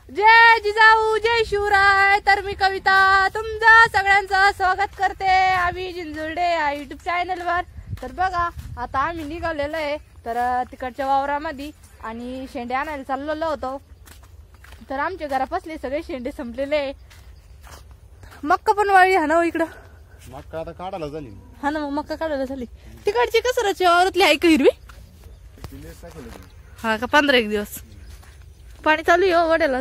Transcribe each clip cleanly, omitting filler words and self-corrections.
जय जिजाऊ जय शिवराय. तर मी कविता तुमचं सगळ्यांचं स्वागत करते आम्ही जिंजुर्डे या युट्यूब चॅनलवर. तर बघा आता आम्ही निघालेलो आहे तर तिकडच्या वावरामध्ये आणि शेंडे आणायला चाललेलो होतो. तर आमच्या घरापासले सगळे शेंडे संपलेले. मक्का पण वाळी हा ना इकडं. मक्का आता काढायला झाली हा ना मक्का काढायला झाली. तिकडची कसराची वावरातली आहे का हिरवी. हा का 15 दिवस पाणी चालू आहे वड्याला.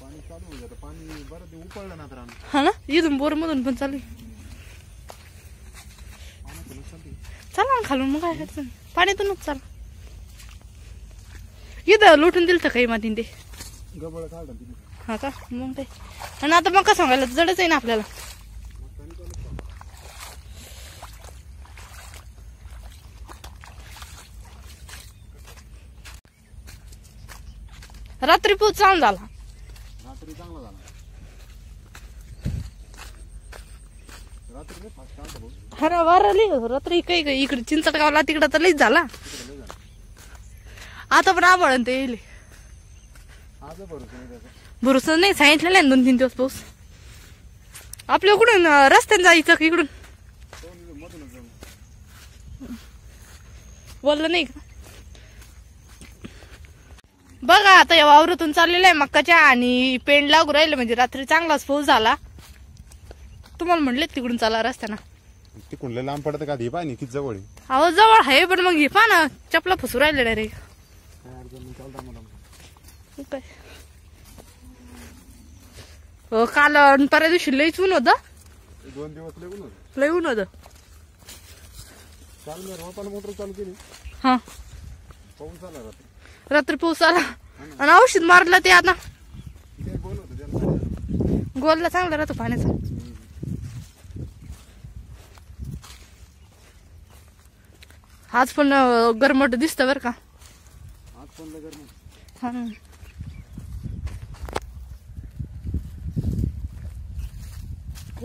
पाणी चालू होतं पाणी बरं उकळलं ना तर हा ना इथून बोर मधून पण चालू आहे. चला ना खालून मग काय करायचं पाण्यातूनच चला. इथं लुटून दिलं तर काही मातीन ते गबळ काढलं. हा का मग काय. आणि आता मग का सांगायला जडच आहे ना आपल्याला. रात्री पूज चांगला झाला. रात्री चांगला झाला. रात्री फास्ट काढतो भाऊ. हा ना वारली रात्री काही इकडे चिंचटगावला तिकडं तर लईच झाला. आता पण आबळ ते येईल. आज भरोसा नाही सांगितलेलं आहे 2-3 दिवस पाऊस. आपल्या कुठून रस्त्याने जायचं का इकडून बोललं नाही का. बघा आता या वावरातून चाललेलं आहे मक्काच्या आणि पेंड लागू राहिलं म्हणजे रात्री चांगलाच पाऊस झाला. तुम्हाला म्हणले तिकडून चाला रस्त्यानं. तिकडून लय लांब पडतं का हे पाणी किती जवळ आहे. अहो जवळ आहे पण मग हे पहा ना चपला फसू राहिले डायरेक्ट. काल परवा दिवशी लईच ऊन होतं. 2 दिवस लई ऊन होतं. चालू रोपाला मोटर चालू केली. हा पाऊस आला रात्री पाऊस आला आणि औषध मारलं ते आता ते गोल होतं गोलला चांगला राहतो पाण्याचा. आज पण गरमट दिसतं बरं का. आज पण लय गरम. हा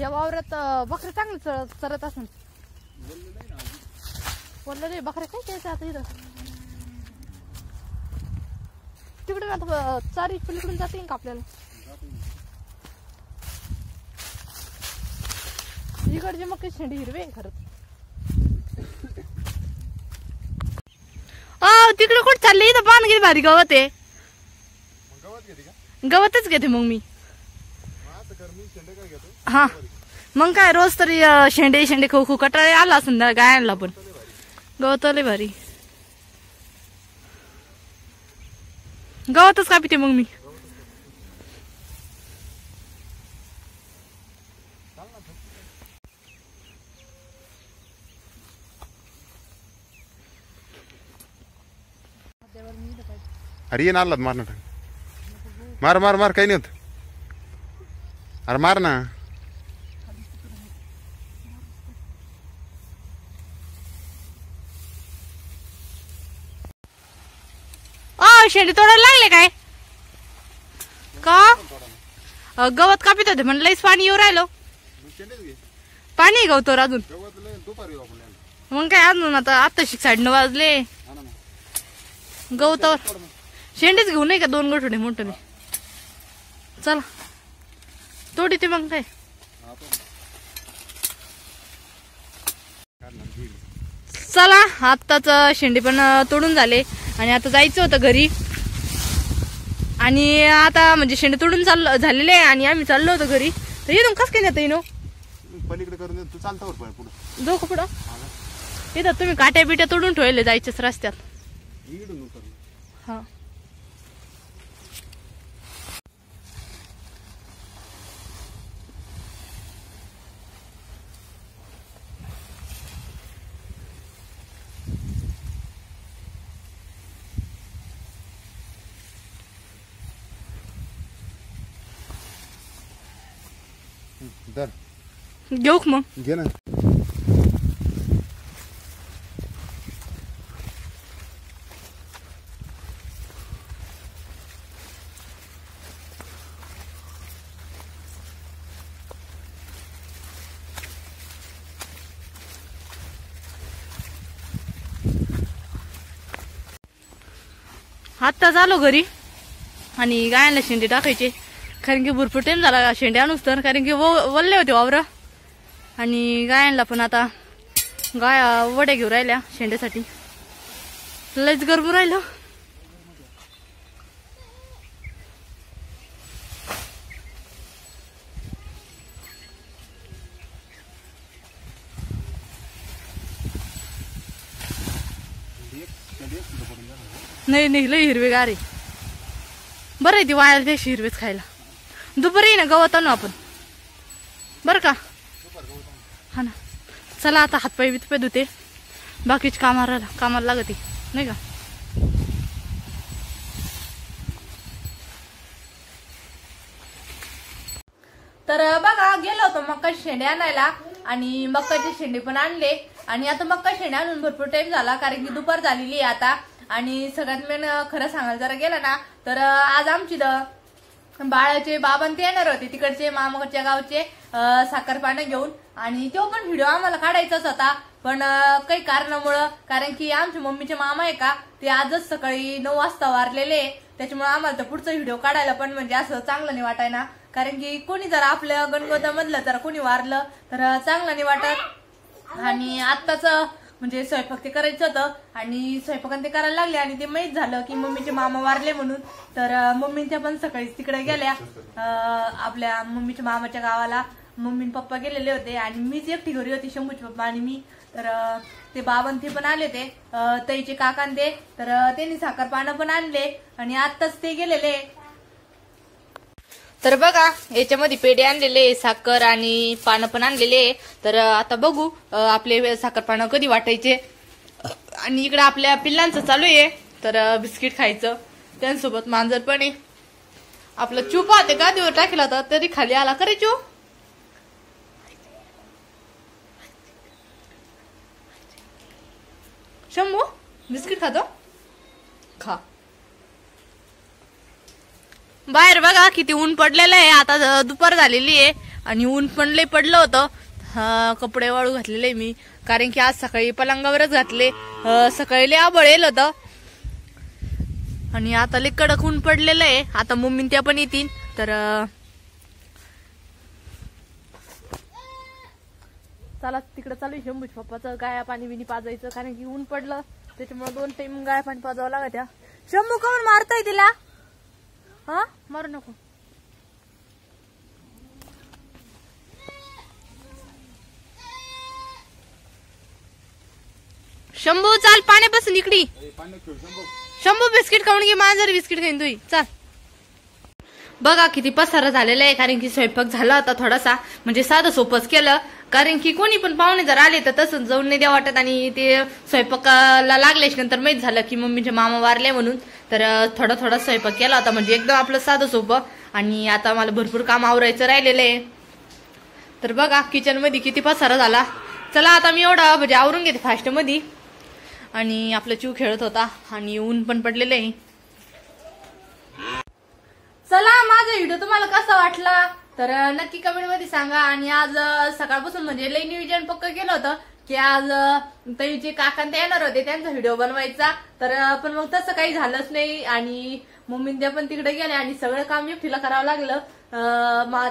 या वावरात बकऱ्या चांगलं चरत असून बोललं रे बकऱ्या काय द्यायचं आता इथं. तिकडून आता चारी पलीकडून जाते का आपल्याला. इकडचे मग काही शेंडी हिरवे खरंच. तिकडे कुठं चालले इथं पान किती भारी गवत आहे. गवतच घेते मग मी. हा मग काय रोज तरी शेंडे शेंडे खाऊ खाऊ कटाळे आला असं गायांना पण गवत लय भारी. गवतच का पिते मग मी. अरे ये नाला मार ना मार मार मार काही नाही होत. अरे मार ना. शेंडे तोडायला लागले काय का. गवत कापित होते म्हणलं लईच पाणी येऊ राहिलो. पाणी गवतो अजून मग काय अजून आता 9:30 वाजले. गवतावर शेंडेच घेऊ नाही का 2 गठोडे मोठे. चला तोडी ते मग काय. चला आत्ताच शेंडे पण तोडून झाले आणि आता जायचं होतं घरी. आणि आता म्हणजे शेंडे तोडून झालेले आणि आम्ही चाललो होतो घरी. तर इथून कस काय नेता येईन पलीकडे करून तू चालता पुढे डोकं पुढं. इथं तुम्ही काट्या बिट्या तोडून ठेवले जायच्याच रस्त्यात. हा दर घेऊ मग घे ना. आत्ताच आलो घरी. आणि गायांना शेंडे टाकायचे, कारण की भरपूर टाइम झाला शेंडे आणूच तर, कारण की वल्ले होते वावर. आणि गायांना पण आता गाया वड्या घेऊन राहिल्या शेंड्यासाठी. लयच गरम राहिलं. नाही नाही लय हिरवेगार आहे. बरं आहे ती वायाला त्याशी हिरवेच खायला. दुपारी ना गवत आणू आपण बरं का. हा ना, चला आता हातपाय बितपाय धुते, बाकीच कामाला लागते नाही का. तर बघा गेलो होतो मक्काचे शेंडे आणायला आणि मक्काचे शेंडे पण आणले. आणि आता मक्का शेंडे आणून भरपूर टाइम झाला, कारण की दुपार झालेली आहे आता. आणि सगळ्यात मेन खरं सांगायला जरा गेलं ना तर आज आमची बाळाचे बाबा ते येणार होते तिकडचे मामाकडच्या गावचे साखरपाणं घेऊन. आणि तो पण व्हिडिओ आम्हाला काढायचाच होता, पण काही कारणामुळं, कारण की आमचे मम्मीचे मामा आहे का ते आजच सकाळी 9 वाजता वारलेले, त्याच्यामुळे आम्हाला तर पुढचा व्हिडिओ काढायला पण म्हणजे असं चांगलं नाही वाटायना. कारण की कोणी जर आपल्या गणगोतामधलं जर कोणी वारलं तर चांगलं नाही वाटत. आणि आत्ताच म्हणजे स्वयंपाक ते करायचं होतं आणि स्वयंपाक ते करायला लागले आणि ते माहीत झालं की मम्मीचे मामा वारले म्हणून. तर मम्मीच्या पण सकाळीच तिकडे गेल्या आपल्या मम्मीच्या मामाच्या गावाला. मम्मी पप्पा गेलेले होते आणि मीच एकटी घरी होती, शंभूचे पप्पा आणि मी. तर ते बाबां ते पण आले, ते ताईचे काकां ते, तर त्यांनी साखरपाणं पण आणले आणि आत्ताच ते गेलेले. तर बघा याच्यामध्ये पेढे आणलेले, साखर आणि पानं पण आणलेले. तर आता बघू आपले साखरपाणं कधी वाटायचे. आणि इकडे आपल्या पिल्लांचं चालू आहे तर बिस्किट खायचं, त्यांसोबत मांजर पण आहे. आपला चू पाहते गादीवर टाकला होता तरी खाली आला. करे चू शंभू बिस्किट खातो, खा. बाहेर बघा किती ऊन पडलेलं आहे. आता दुपार झालेली आहे आणि ऊन पण लय पडलं होतं. कपडे वाळू घातलेले मी, कारण की आज सकाळी पलंगावरच घातले. सकाळी लय आबळ येल होतं आणि आता लय कडक ऊन पडलेलं आहे. आता मम्मी त्या पण येतील. तर चला तिकडे चालू शंभूच पप्पाचं गाया पाणी बिनी पाजायचं, कारण की ऊन पडलं त्याच्यामुळे 2 टाइम गाया पाणी पाजावं लागत. शंभू काऊन मारताय तिला? हा मारू नको. शंभू चाल पाण्यापासून इकडी. शंभू बिस्किट खाऊन घे, माझं बिस्किट खाईन तुही. चाल. बघा किती पसारा झालेला आहे, कारण की स्वयंपाक झाला होता थोडासा, म्हणजे साधं सोपंच केलं. कारण की कोणी पण पाहुणे जर आले तर तसं जाऊन नाही द्या वाटत. आणि ते स्वयंपाकाला लागल्याच्या नंतर माहित झालं की मम्मीचे मामा वारले म्हणून, तर थोडा स्वयंपाक केला होता, म्हणजे एकदम आपलं साधं सोपं. आणि आता मला भरपूर काम आवरायचं राहिलेलं आहे. तर बघा किचन मध्ये किती पसारा झाला. चला आता मी एवढा म्हणजे आवरून घेते फास्ट मध्ये. आणि आपला चिव खेळत होता आणि ऊन पण पडलेलं आहे. चला माझा व्हिडिओ तुम्हाला कसा वाटला तर नक्की कमेंट मध्ये सांगा. आणि आज सकाळपासून म्हणजे लई नियोजन पक्क केलं होतं की आज ताईचे काका ते येणार होते, त्यांचा व्हिडिओ बनवायचा. तर पण मग तसं काही झालंच नाही आणि मम्मी त्या पण तिकडे गेले आणि सगळं काम एकटीला करावं लागलं.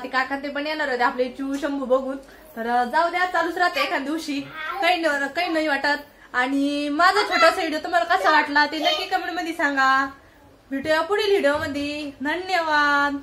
ते काका ते पण येणार होते आपले चू शंभू बघून. तर जाऊ द्या, चालूच राहते एखाद्या दिवशी, काही नाही वाटत. आणि माझा छोटासा व्हिडिओ तुम्हाला कसा वाटला ते नक्की कमेंट मध्ये सांगा. भेटूया पुढील व्हिडिओ मध्ये. धन्यवाद.